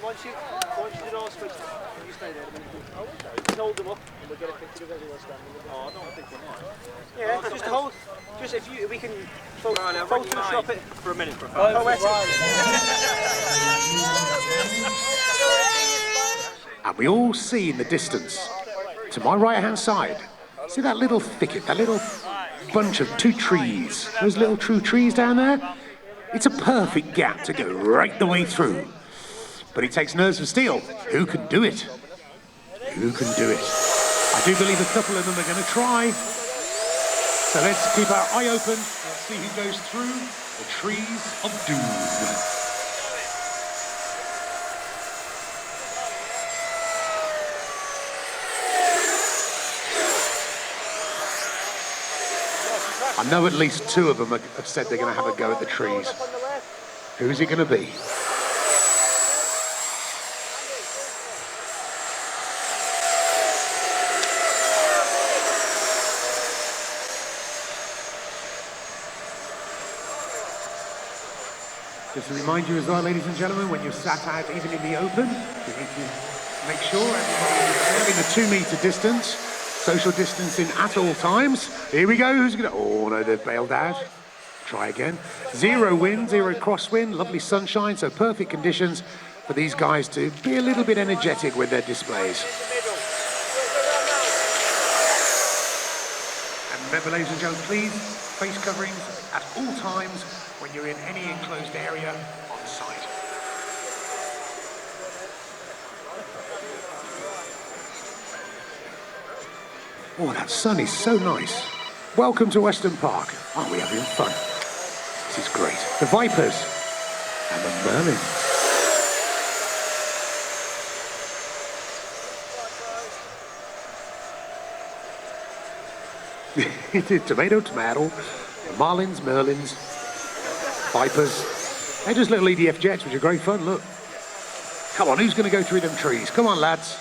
Once you do all switch, you stay there a minute. Just hold them up and we'll get a picture of everyone standing. Oh, no, I think we're not. Yeah, just hold. Just if we can Photoshop it for a minute. And we all see in the distance, to my right-hand side, see that little thicket, that little bunch of two trees, those little true trees down there? It's a perfect gap to go right the way through. But it takes nerves of steel. Who can do it? Who can do it? I do believe a couple of them are going to try. So let's keep our eye open. Let's see who goes through the trees of doom. I know at least two of them have said they're going to have a go at the trees. Who's it going to be? Just to remind you as well, ladies and gentlemen, when you're sat out even in the open, you need to make sure everybody is in a 2-metre distance, social distancing at all times. Here we go, who's going to... Oh no, they've bailed out. Try again. 0 wind, 0 crosswind, lovely sunshine, so perfect conditions for these guys to be a little bit energetic with their displays. And remember, ladies and gentlemen, please, face coverings at all times when you're in any enclosed area on site. Oh, that sun is so nice. Welcome to Weston Park. Aren't we having fun? This is great. The Vipers and the Merlin. It is tomato, tomato, Marlins, Merlins, Vipers. They're just little EDF jets, which are great fun, look. Come on, who's going to go through them trees? Come on, lads.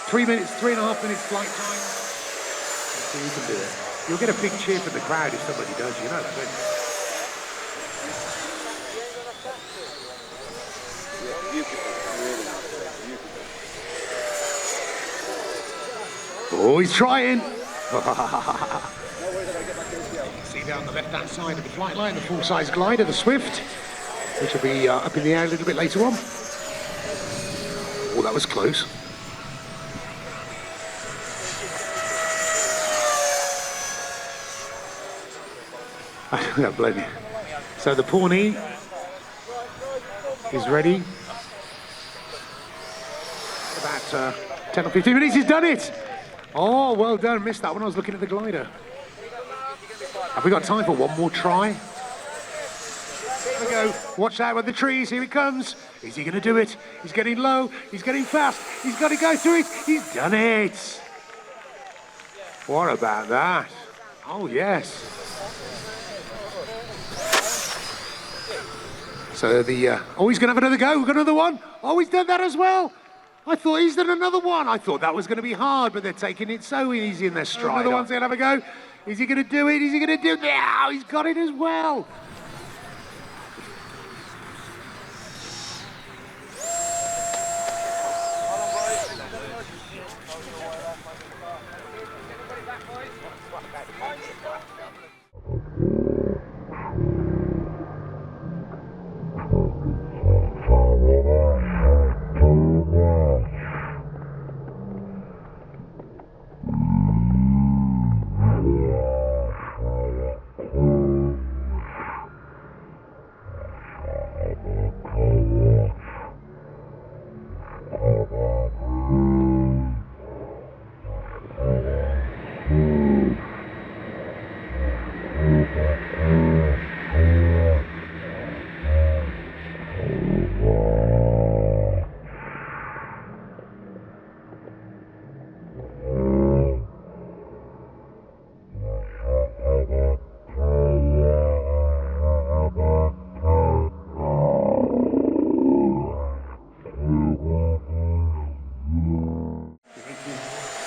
3 minutes, 3.5 minutes flight time. Let's see who can do it. You'll get a big cheer from the crowd if somebody does, you know that, don't you? Oh, he's trying. See there on the left-hand side of the flight line, the full-size glider, the Swift, which will be up in the air a little bit later on. Oh, that was close. I don't blame you. So the Pawnee is ready. About 10 or 15 minutes, he's done it! Oh, well done, missed that one, I was looking at the glider. Have we got time for one more try? Here we go, watch out with the trees, here he comes. Is he gonna do it? He's getting low, he's getting fast, he's gotta go through it, he's done it! What about that? Oh yes. So oh, he's gonna have another go, we've got another one. Oh, he's done that as well. I thought he's done another one. I thought that was going to be hard, but they're taking it so easy in their stride. Another one's going to have a go. Is he going to do it? Is he going to do it? Yeah, he's got it as well.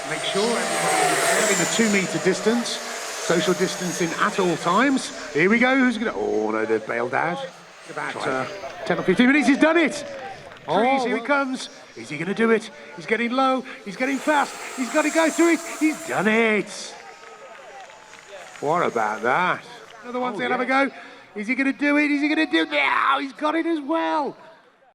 Make sure everybody is in a 2-metre distance, social distancing at all times. Here we go, who's going to... Oh no, they've bailed out. About 10 or 15 minutes, he's done it. Trees, here he comes. Is he going to do it? He's getting low, he's getting fast, he's got to go through it. He's done it. What about that? Another one, he'll have a go. Is he going to do it? Is he going to do it? Now he's got it as well.